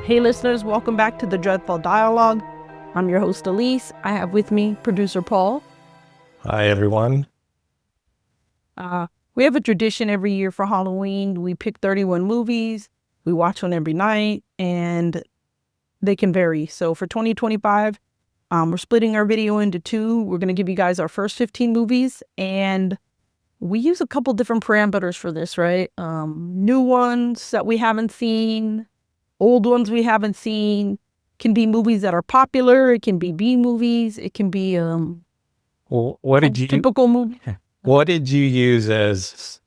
Hey listeners, welcome back to the Dreadful Dialogue. I'm your host Alyse. I have with me producer Paul. Hi everyone. We have a tradition every year for Halloween. We pick 31 movies. We watch one every night and they can vary. So for 2025, we're splitting our video into two. We're going to give you guys our first 15 movies and we use a couple different parameters for this, right? New ones that we haven't seen, old ones we haven't seen. Can be movies that are popular. It can be B movies. It can be typical movie. What did you use as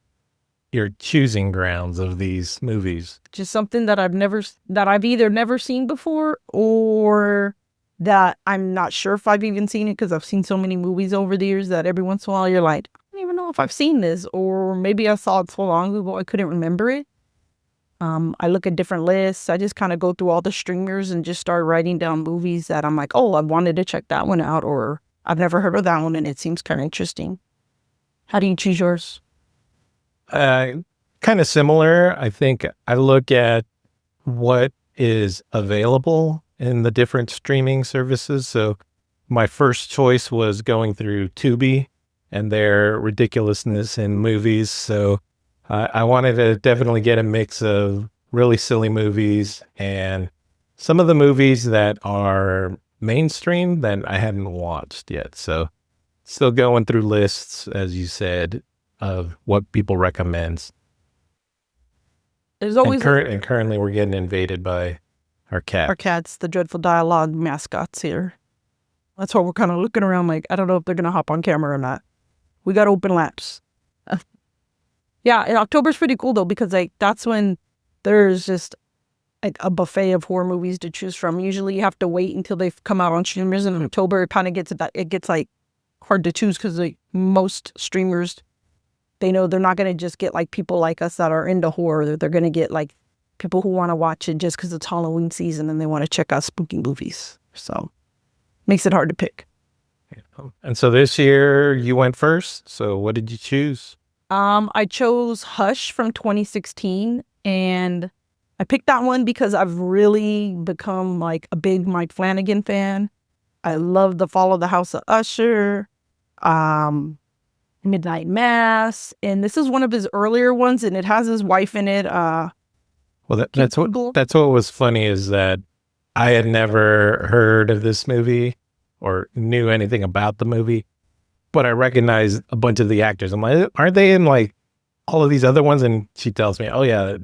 your choosing grounds of these movies? Just something that I've either never seen before or that I'm not sure if I've even seen it, because I've seen so many movies over the years that every once in a while you're like, I don't even know if I've seen this, or maybe I saw it so long ago I couldn't remember it. I look at different lists. I just kind of go through all the streamers and just start writing down movies that I'm like, oh, I wanted to check that one out, or I've never heard of that one and it seems kind of interesting. How do you choose yours? Kind of similar. I think I look at what is available in the different streaming services. So my first choice was going through Tubi and their ridiculousness in movies. So I wanted to definitely get a mix of really silly movies and some of the movies that are mainstream that I hadn't watched yet. So still going through lists, as you said, of what people recommend. There's always and currently we're getting invaded by our cats. Our cats, the Dreadful Dialogue mascots here. That's why we're kind of looking around like, I don't know if they're going to hop on camera or not. We got open laps. Yeah, and October's pretty cool though, because like that's when there's just like a buffet of horror movies to choose from. Usually you have to wait until they've come out on streamers, and in October it kind of gets like hard to choose, because like most streamers, they know they're not going to just get like people like us that are into horror. They're going to get like people who want to watch it just because it's Halloween season and they want to check out spooky movies. So makes it hard to pick. And so this year you went first. So what did you choose? I chose Hush from 2016, and I picked that one because I've really become like a big Mike Flanagan fan. I love the Follow the House of Usher, Midnight Mass, and this is one of his earlier ones, and it has his wife in it. Well, that's what was funny, is that I had never heard of this movie or knew anything about the movie, but I recognized a bunch of the actors. I'm like, aren't they in like all of these other ones? And she tells me, oh yeah,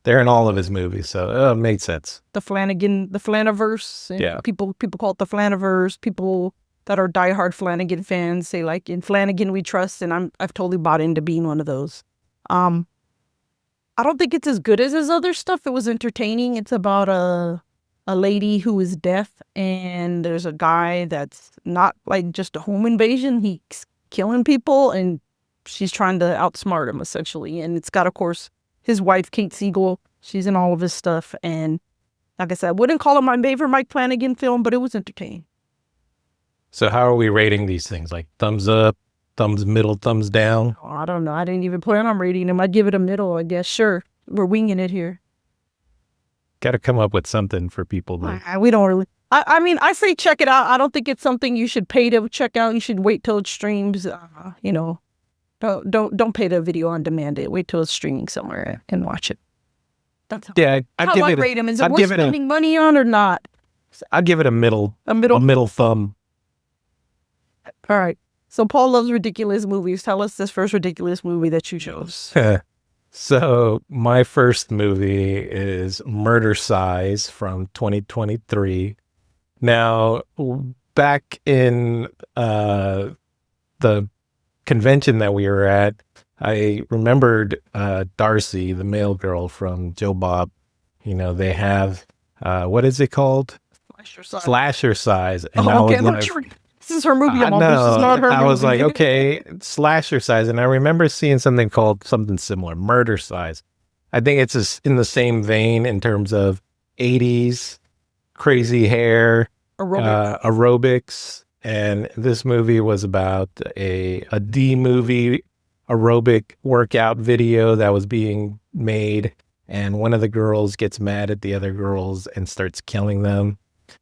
they're in all of his movies. So it made sense. The Flanaverse. Yeah. People call it the Flanaverse. People that are diehard Flanagan fans say like, in Flanagan we trust, and I've totally bought into being one of those. I don't think it's as good as his other stuff. It was entertaining. It's about a lady who is deaf, and there's a guy that's not like just a home invasion. He's killing people, and she's trying to outsmart him essentially. And it's got, of course, his wife, Kate Siegel. She's in all of his stuff. And like I said, I wouldn't call it my favorite Mike Flanagan film, but it was entertaining. So how are we rating these things? Like thumbs up, thumbs middle, thumbs down? Oh, I don't know. I didn't even plan on rating him. I'd give it a middle, I guess. Sure. We're winging it here. Got to come up with something for people. We don't really. I mean, I say check it out. I don't think it's something you should pay to check out. You should wait till it streams. Don't pay the video on demand. Wait till it's streaming somewhere and watch it. That's I'd give it. Rate him. Is it worth spending money on or not? I'd give it a middle thumb. All right. So Paul loves ridiculous movies. Tell us this first ridiculous movie that you chose. So my first movie is Murder Size from 2023. Now, back in the convention that we were at, I remembered Darcy, the mail girl from Joe Bob. You know, they have, what is it called? Slasher Size. And I was like, this is her movie. I know. This is not her movie. I was like, okay, Slasher Size. And I remember seeing something called something similar, Murder Size. I think it's in the same vein in terms of 80s, crazy hair, aerobics. And this movie was about a D-movie aerobic workout video that was being made. and one of the girls gets mad at the other girls and starts killing them.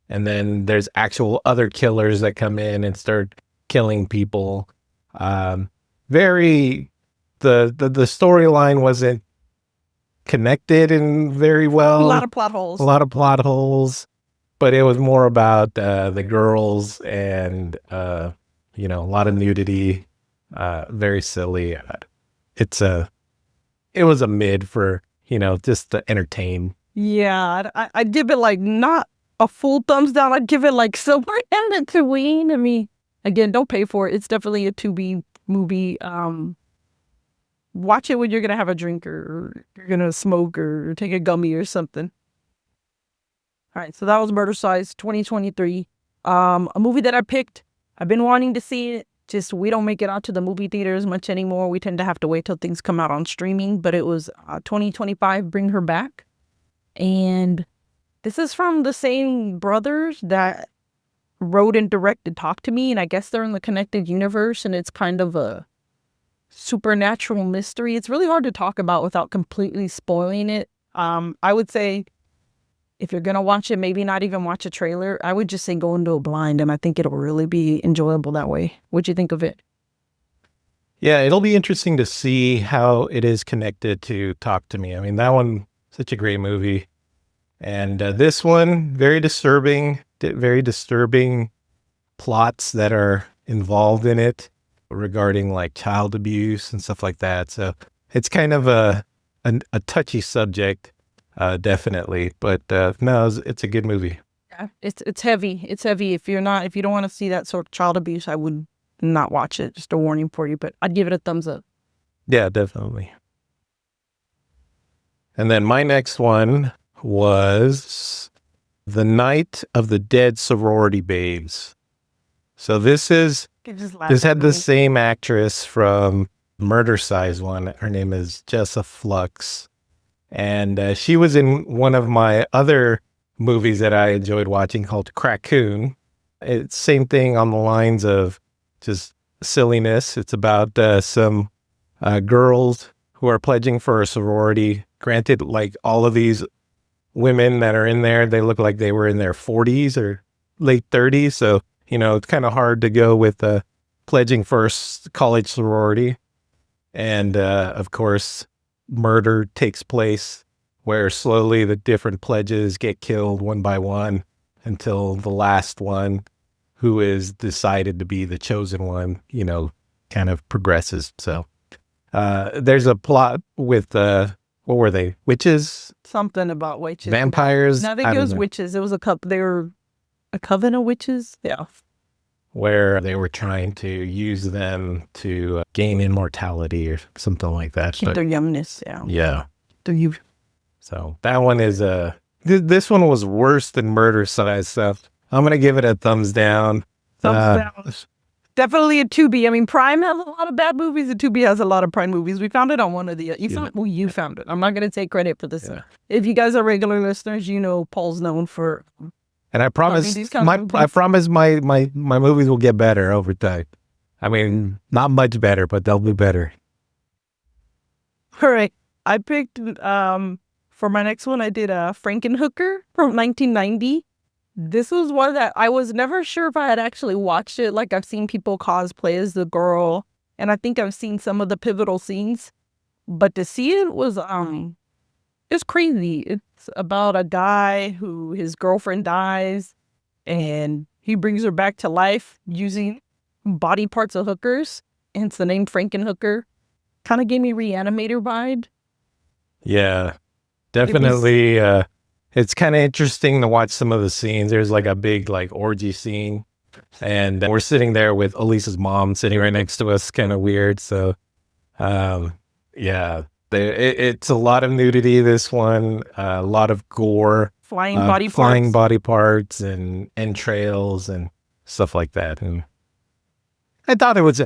And then there's actual other killers that come in and start killing people. Very the storyline wasn't connected and very well. A lot of plot holes. A lot of plot holes, but it was more about the girls and a lot of nudity. Very silly. It was a mid for just to entertain. Yeah, I'd give it like not a full thumbs down. I'd give it like somewhere in between. I mean, again, don't pay for it. It's definitely a to-be movie. Watch it when you're gonna have a drink or you're gonna smoke or take a gummy or something. All right, so that was Murder Size 2023. A movie that I picked. I've been wanting to see it. Just we don't make it out to the movie theaters much anymore. We tend to have to wait till things come out on streaming. But it was 2025, Bring Her Back. And this is from the same brothers that wrote and directed Talk to Me. And I guess they're in the connected universe. And it's kind of a supernatural mystery. It's really hard to talk about without completely spoiling it. I would say if you're going to watch it, maybe not even watch a trailer. I would just say go into a blind, and I think it'll really be enjoyable that way. What'd you think of it? Yeah, it'll be interesting to see how it is connected to Talk to Me. I mean, that one, such a great movie. And this one, very disturbing plots that are involved in it regarding like child abuse and stuff like that. So it's kind of a touchy subject. Definitely, but no, it's a good movie. Yeah, it's heavy. It's heavy. If you don't want to see that sort of child abuse, I would not watch it. Just a warning for you, but I'd give it a thumbs up. Yeah, definitely. And then my next one was The Night of the Dead Sorority Babes. So this had the same actress from Murder Size one. Her name is Jessa Flux. And she was in one of my other movies that I enjoyed watching called Crackoon. It's same thing on the lines of just silliness. It's about some girls who are pledging for a sorority. Granted, like all of these women that are in there, they look like they were in their 40s or late 30s. So, it's kind of hard to go with pledging for a college sorority. And of course, murder takes place where slowly the different pledges get killed one by one until the last one, who is decided to be the chosen one, kind of progresses. So there's a plot with what were they, witches? Something about witches. Vampires? No, I think it was witches. It was they were a coven of witches. Yeah. Where they were trying to use them to gain immortality or something like that. Keep their youngness, yeah. Yeah. Their youth. So that one is this one was worse than Murder Size stuff. I'm going to give it a thumbs down. Thumbs down. Definitely a Tubi. I mean, Prime has a lot of bad movies, and Tubi has a lot of Prime movies. We found it on one of the... You found it. I'm not going to take credit for this. Yeah. If you guys are regular listeners, Paul's known for... And I promise my movies will get better over time. I mean, not much better, but they'll be better. All right. I picked, for my next one, I did Frankenhooker from 1990. This was one that I was never sure if I had actually watched it. Like, I've seen people cosplay as the girl, and I think I've seen some of the pivotal scenes. But to see it was, it's crazy. It's about a guy who his girlfriend dies and he brings her back to life using body parts of hookers. And it's the name Frankenhooker. Kind of gave me Reanimator vibe. Yeah, definitely. It's kind of interesting to watch some of the scenes. There's like a big orgy scene. And we're sitting there with Alyse's mom sitting right next to us. Kind of weird. So, yeah. It's a lot of nudity, this one, a lot of gore, flying body parts and entrails and stuff like that. And I thought it was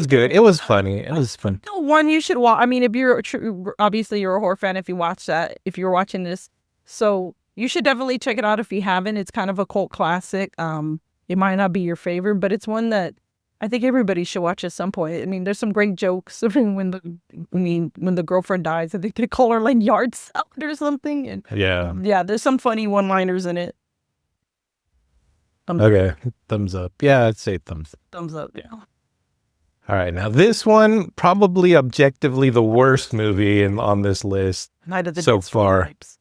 good. It was funny. It was fun. One you should watch. I mean, if you're obviously you're a horror fan, if you watch that, if you're watching this, so you should definitely check it out if you haven't. It's kind of a cult classic. It might not be your favorite, but it's one that I think everybody should watch at some point. I mean, there's some great jokes. When the girlfriend dies, I think they call her like yard salad or something. And Yeah. yeah, there's some funny one-liners in it. Okay. Thumbs up. Yeah, I'd say thumbs up. Thumbs up. Yeah. All right. Now, this one, probably objectively the worst movie on this list Night of the so Dead Sorority far. Babes.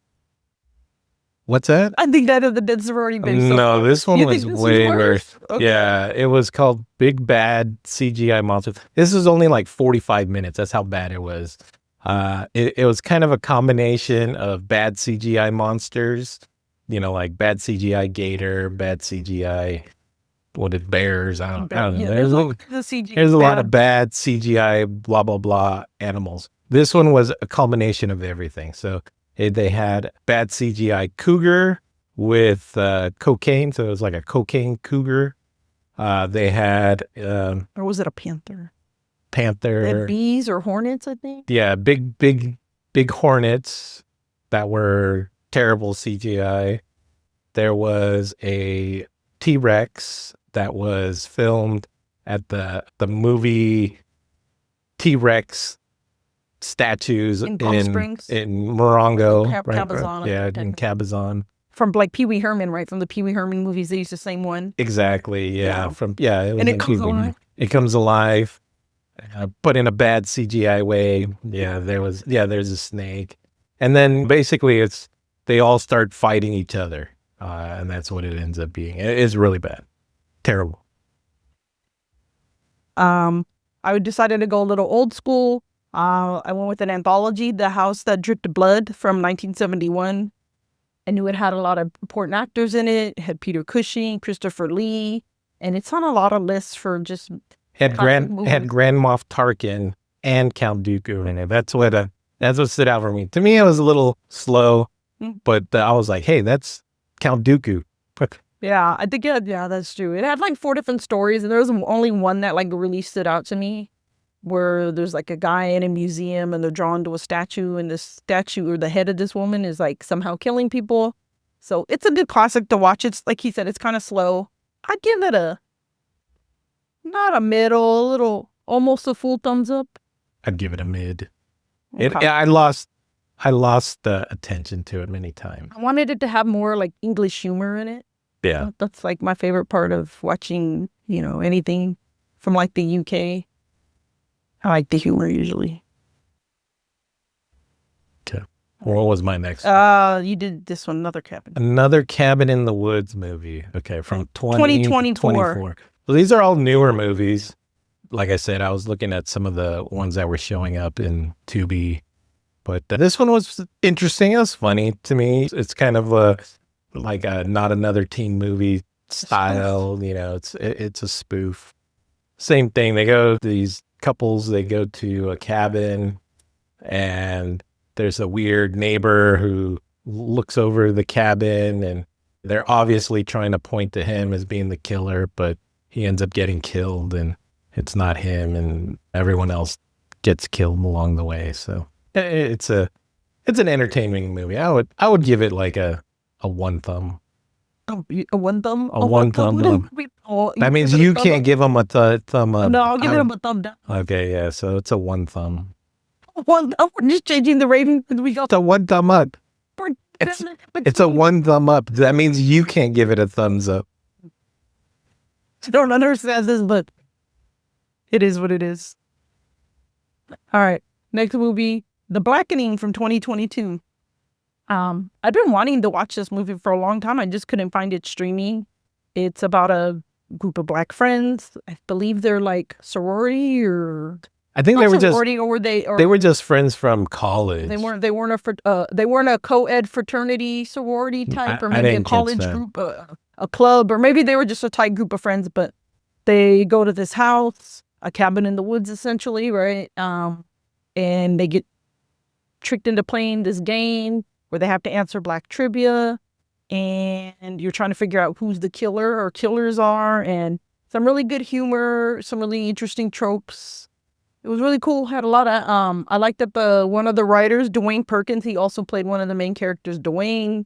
What's that? I think Night of the Dead Sorority Babes. No, this one You was think this way was worse. Okay. Yeah, it was called Big Bad CGI Monsters. This was only like 45 minutes. That's how bad it was. It was kind of a combination of bad CGI monsters, like bad CGI gator, bad CGI, bears? I don't know. Yeah, There's the CG. a lot of bad CGI, blah, blah, blah animals. This one was a culmination of everything. So they had bad CGI cougar with cocaine. So it was like a cocaine cougar. They had Or was it a panther? They panther. had bees or hornets, I think. Yeah, big hornets that were terrible CGI. There was a T-Rex that was filmed at the movie T-Rex statues In Palm Springs? in Morongo, Cabazon, yeah, in Cabazon. From like Pee Wee Herman, right? From the Pee Wee Herman movies, they used the same one. Exactly, yeah. Yeah. It was And it in comes Pee Wee. alive. It comes alive, but in a bad CGI way. Yeah, there's a snake, and then basically they all start fighting each other, and that's what it ends up being. It's really bad, terrible. I decided to go a little old school. I went with an anthology, The House That Dripped Blood from 1971. I knew it had a lot of important actors in it. It had Peter Cushing, Christopher Lee, and it's on a lot of lists for just Had Grand Moff Tarkin and Count Dooku in it. That's what stood out for me. To me, it was a little slow, but I was like, hey, that's Count Dooku. Yeah, I think, yeah, that's true. It had like 4 different stories, and there was only one that like really stood out to me, where there's like a guy in a museum and they're drawn to a statue, and the statue or the head of this woman is like somehow killing people. So it's a good classic to watch. It's like he said, it's kind of slow. I'd give it not a middle, a little, almost a full thumbs up. I'd give it a mid. Okay. I lost the attention to it many times. I wanted it to have more like English humor in it. Yeah. That's like my favorite part of watching, anything from like the UK. I like the humor usually. Okay. What was my next? You did this one, Another Cabin. Another Cabin in the Woods movie. Okay, from 2024. So these are all newer movies. Like I said, I was looking at some of the ones that were showing up in Tubi, but this one was interesting. It was funny to me. It's kind of like a Not Another Teen Movie style. It's a spoof. Same thing. These couples, they go to a cabin, and there's a weird neighbor who looks over the cabin, and they're obviously trying to point to him as being the killer, but he ends up getting killed, and it's not him, and everyone else gets killed along the way. So it's an entertaining movie. I would give it like a one thumb. Oh, a one thumb? A one thumb up. That means you can't give them a thumb up. No, I'll give them a thumb down. Okay, yeah, so it's a one thumb. One thumb? We're just changing the rating. We got It's a one thumb up. It's a one thumb up. That means you can't give it a thumbs up. I don't understand this, but it is what it is. All right. Next movie, The Blackening from 2022. I've been wanting to watch this movie for a long time. I just couldn't find it streaming. It's about a group of black friends. I believe they're like sorority or I think they were just sorority, or they were just friends from college. They weren't a co-ed fraternity sorority type, or I maybe a didn't catch college that. group, a club, or maybe they were just a tight group of friends. But they go to this house, a cabin in the woods, essentially, right? And they get tricked into playing this game where they have to answer black trivia, and you're trying to figure out who's the killer or killers are, and some really good humor, some really interesting tropes. It was really cool. Had a lot of I liked that one of the writers, Dwayne Perkins, he also played one of the main characters, Dwayne.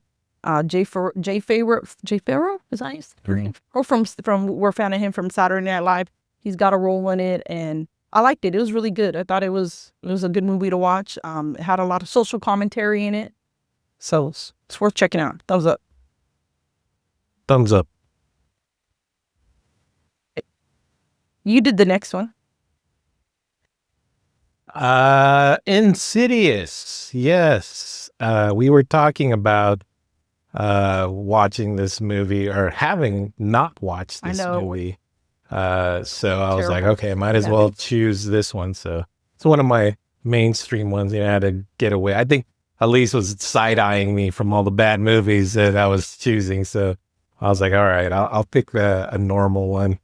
Jay Farrow, is that his name? Or we're a fan of him from Saturday Night Live. He's got a role in it, and I liked it. It was really good. I thought it was a good movie to watch. It had a lot of social commentary in it, so it's worth checking out. Thumbs up. Thumbs up. You did the next one. Insidious. Yes. We were talking about watching this movie or having not watched this movie. So I was like, okay, I might as well choose this one. So it's one of my mainstream ones. I had to get away. I think Alyse was side-eyeing me from all the bad movies that I was choosing. So I was like, all right, I'll pick a normal one.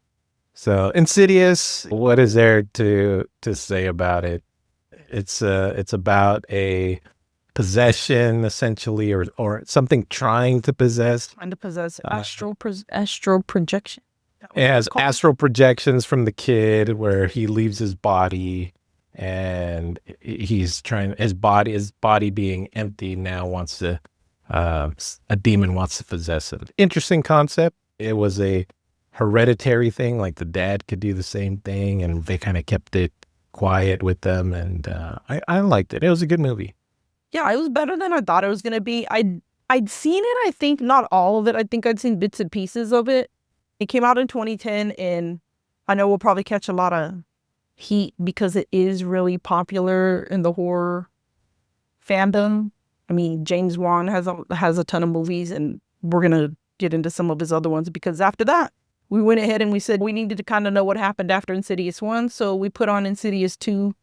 So Insidious, what is there to say about it? It's about a possession, essentially, or something trying to possess. Astral projection. It has astral projections from the kid where he leaves his body, and he's trying his body being empty now wants to a demon wants to possess him. Interesting concept. It was a hereditary thing, like the dad could do the same thing, and they kind of kept it quiet with them, and I liked it. It was a good movie. Yeah, it was better than I thought it was gonna be. I'd seen it, I think, not all of it. I think I'd seen bits and pieces of it. It came out in 2010, and I know we'll probably catch a lot of heat because it is really popular in the horror fandom. I mean, James Wan has a ton of movies, and we're gonna get into some of his other ones because after that, we went ahead and we said we needed to kind of know what happened after Insidious 1, so we put on Insidious 2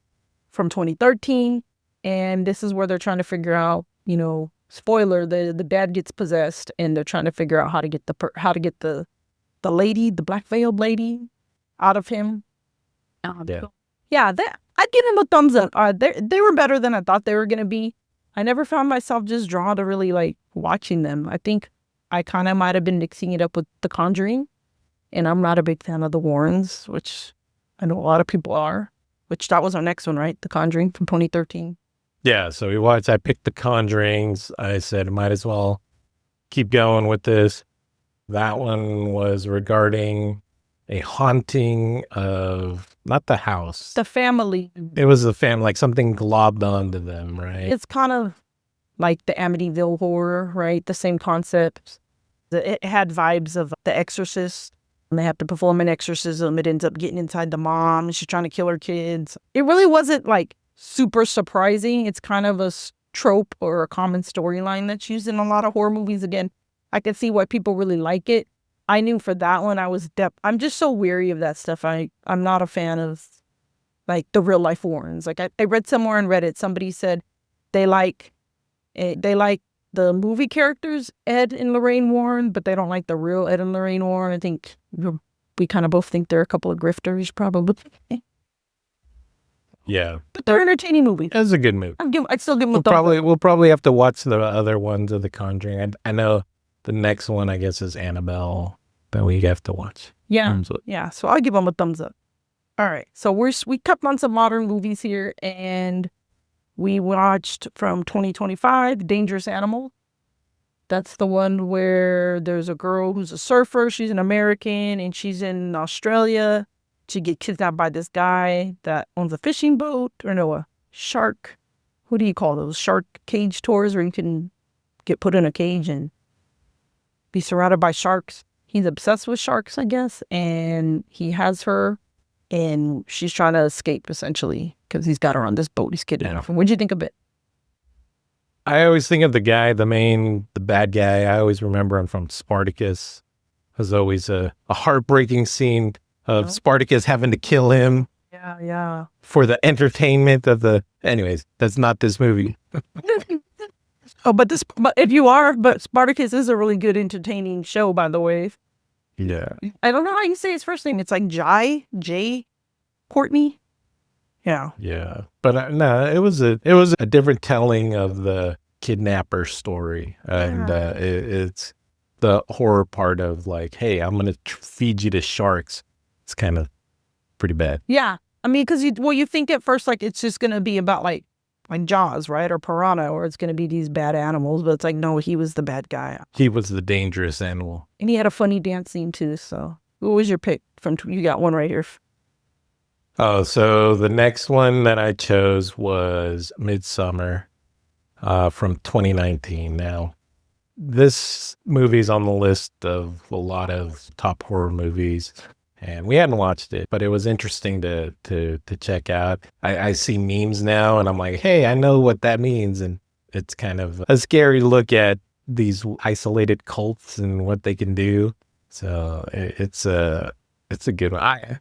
from 2013, and this is where they're trying to figure out, spoiler, the dad gets possessed, and they're trying to figure out how to get the lady, the black veiled lady, out of him. Yeah, I'd give him a thumbs up. They were better than I thought they were gonna be. I never found myself just drawn to really like watching them. I think I kind of might have been mixing it up with The Conjuring. And I'm not a big fan of the Warrens, which I know a lot of people are, which that was our next one, right? The Conjuring from 2013. Yeah, so I picked The Conjurings. I said, I might as well keep going with this. That one was regarding a haunting of, not the house. The family. It was the family, like something globbed onto them, right? It's kind of like the Amityville horror, right? The same concept. It had vibes of The Exorcist. And they have to perform an exorcism. It ends up getting inside the mom. She's trying to kill her kids. It really wasn't like super surprising. It's kind of a trope or a common storyline that's used in a lot of horror movies. Again, I can see why people really like it. I knew for that one, I'm just so weary of that stuff. I'm not a fan of like the real life Warrens. Like I read somewhere on Reddit, somebody said they like the movie characters, Ed and Lorraine Warren, but they don't like the real Ed and Lorraine Warren. I think we kind of both think they're a couple of grifters, probably. Yeah. But they're entertaining movies. It was a good movie. I'd still give them a thumbs up. We'll probably have to watch the other ones of The Conjuring. I know the next one, I guess, is Annabelle, that we have to watch. Yeah. Yeah. So I'll give them a thumbs up. All right. So we kept on some modern movies here, and we watched from 2025, Dangerous Animal. That's the one where there's a girl who's a surfer. She's an American, and she's in Australia. She gets kidnapped by this guy that owns a fishing boat, or no, a shark. What do you call those? Shark cage tours where you can get put in a cage and be surrounded by sharks. He's obsessed with sharks, I guess, and he has her, and she's trying to escape, essentially, because he's got her on this boat. He's kidnapped her. What'd you think of it? I always think of the guy, the bad guy. I always remember him from Spartacus. There's always a heartbreaking scene of Spartacus having to kill him. Yeah. For the entertainment of the... Anyways, that's not this movie. But Spartacus is a really good, entertaining show, by the way. Yeah. I don't know how you say his first name. It's like Jay Courtney. Yeah. Yeah. But no, it was a different telling of the kidnapper story. And it's the horror part of like, hey, I'm going to feed you to sharks. It's kind of pretty bad. Yeah. I mean, because you think at first, like, it's just going to be about like Jaws, right? Or Piranha, or it's going to be these bad animals. But it's like, no, he was the bad guy. He was the dangerous animal. And he had a funny dance scene too. So what was your pick? You got one right here. Oh, so the next one that I chose was Midsummer from 2019. Now, this movie's on the list of a lot of top horror movies, and we hadn't watched it, but it was interesting to check out. I see memes now, and I'm like, hey, I know what that means, and it's kind of a scary look at these isolated cults and what they can do. So it's a good one.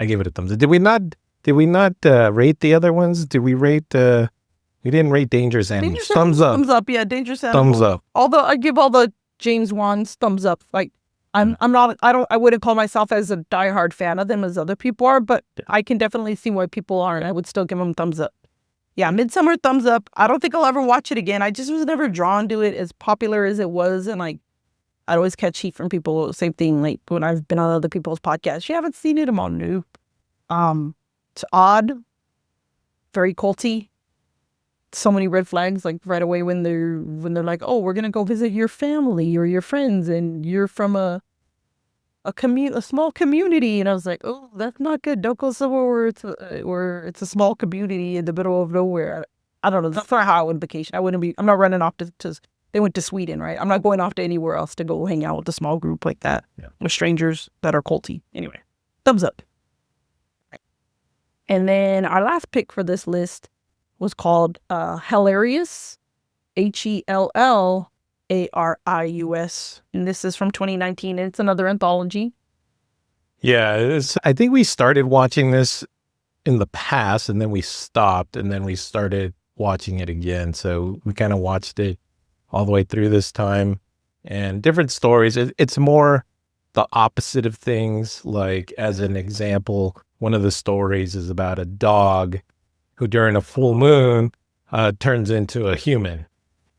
I give it a thumbs up. Did we not rate the other ones? Did we rate we didn't rate Dangerous Animals. Dangerous Thumbs up. Thumbs up, yeah, Dangerous Animals. Thumbs up. Although I give all the James Wan's thumbs up. Like I'm not I wouldn't call myself as a diehard fan of them as other people are, but I can definitely see why people are, and I would still give them thumbs up. Yeah, Midsummer, thumbs up. I don't think I'll ever watch it again. I just was never drawn to it as popular as it was, and like I'd always catch heat from people. Same thing, like when I've been on other people's podcasts. You haven't seen it? I'm on nope. It's odd, very culty. So many red flags, like right away when they're like, oh, we're gonna go visit your family or your friends, and you're from a small community, and I was like, oh, that's not good. Don't go somewhere where it's a small community in the middle of nowhere. I don't know. That's not how I would vacation. I'm not running off to. They went to Sweden, right? I'm not going off to anywhere else to go hang out with a small group like that with strangers that are culty. Anyway, thumbs up. And then our last pick for this list was called Hilarious, Hellarius. And this is from 2019. And it's another anthology. Yeah, I think we started watching this in the past, and then we stopped, and then we started watching it again. So we kind of watched it all the way through this time, and different stories. It's more the opposite of things. Like, as an example, one of the stories is about a dog who during a full moon turns into a human.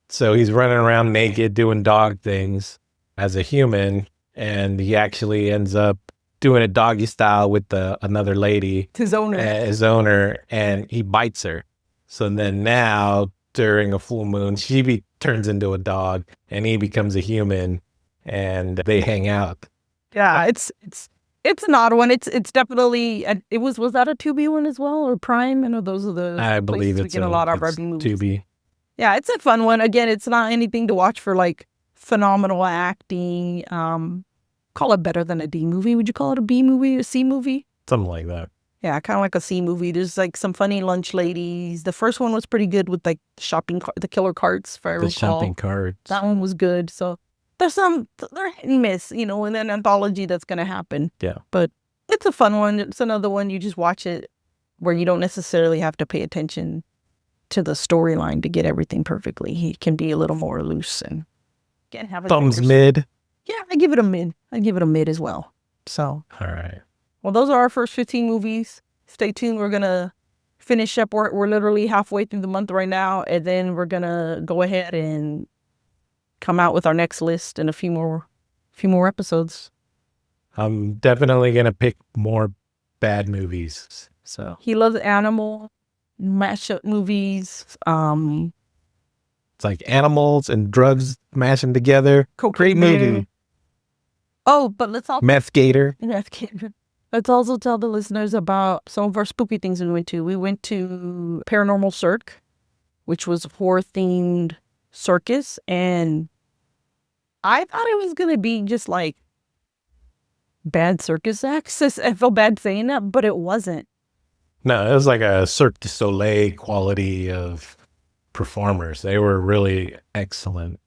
So he's running around naked doing dog things as a human, and he actually ends up doing a doggy style with another lady, His owner, and he bites her. So then now during a full moon, she turns into a dog, and he becomes a human, and they hang out. Yeah, it's an odd one. It's definitely was that a Tubi one as well, or Prime? I know those are the I believe we get a lot of our movies. Tubi. Yeah, it's a fun one. Again, it's not anything to watch for like phenomenal acting. Call it better than a D movie. Would you call it a B movie, a C movie? Something like that. Yeah, kind of like a C movie. There's like some funny lunch ladies. The first one was pretty good with like the killer carts, if I recall. The shopping carts. That one was good. So they're hit and miss, and then anthology that's going to happen. Yeah. But it's a fun one. It's another one you just watch it where you don't necessarily have to pay attention to the storyline to get everything perfectly. He can be a little more loose and can have a thumbs mid. Yeah, I give it a mid. I give it a mid as well. So. All right. Well, those are our first 15 movies. Stay tuned. We're going to finish up. We're literally halfway through the month right now. And then we're going to go ahead and come out with our next list in a few more episodes. I'm definitely going to pick more bad movies. So he loves animal mashup movies. It's like animals and drugs mashing together. Great movie. Oh, but let's also... Meth Gator. Let's also tell the listeners about some of our spooky things we went to. We went to Paranormal Cirque, which was a horror-themed circus, and I thought it was going to be just like bad circus acts. I feel bad saying that, but it wasn't. No, it was like a Cirque du Soleil quality of performers. They were really excellent.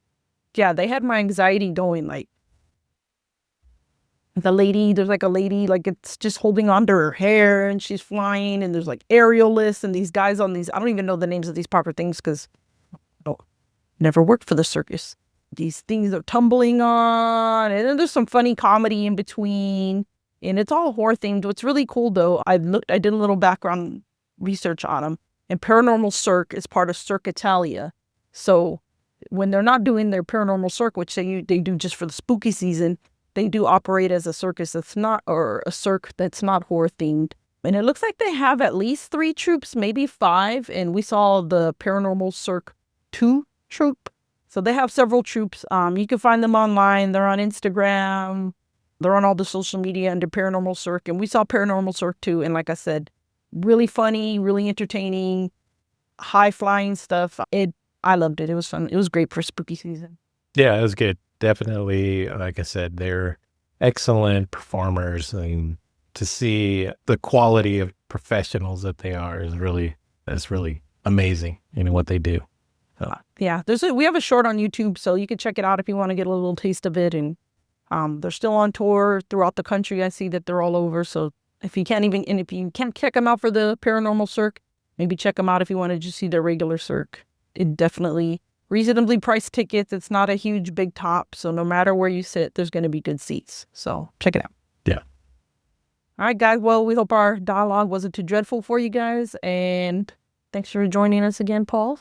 Yeah, they had my anxiety going. Like, there's like a lady, like it's just holding onto her hair and she's flying, and there's like aerialists and these guys on these, I don't even know the names of these proper things because I never worked for the circus. These things are tumbling on, and then there's some funny comedy in between, and it's all horror themed. What's really cool though, I did a little background research on them, and Paranormal Cirque is part of Cirque Italia. So when they're not doing their Paranormal Cirque, which they do just for the spooky season, they do operate as a circus that's not, or a cirque that's not horror themed. And it looks like they have at least 3 troupes, maybe 5. And we saw the Paranormal Cirque 2 troupe. So they have several troupes. You can find them online. They're on Instagram. They're on all the social media under Paranormal Cirque. And we saw Paranormal Cirque 2. And like I said, really funny, really entertaining, high flying stuff. I loved it. It was fun. It was great for spooky season. Yeah, it was good. Definitely, like I said, they're excellent performers, and to see the quality of professionals that they are is really amazing in what they do. Yeah, we have a short on YouTube, so you can check it out if you want to get a little taste of it. And they're still on tour throughout the country. I see that they're all over. So if you can't check them out for the Paranormal Cirque, maybe check them out if you want to just see their regular Cirque. It definitely reasonably priced tickets. It's not a huge big top, so no matter where you sit, there's going to be good seats. So check it out. Yeah. All right, guys. Well, we hope our dialogue wasn't too dreadful for you guys, and thanks for joining us again, Paul.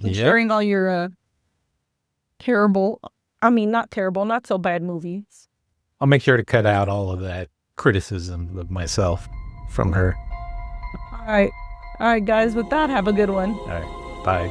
And sharing all your not so bad movies. I'll make sure to cut out all of that criticism of myself from her. All right, guys. With that, have a good one. All right. Bye.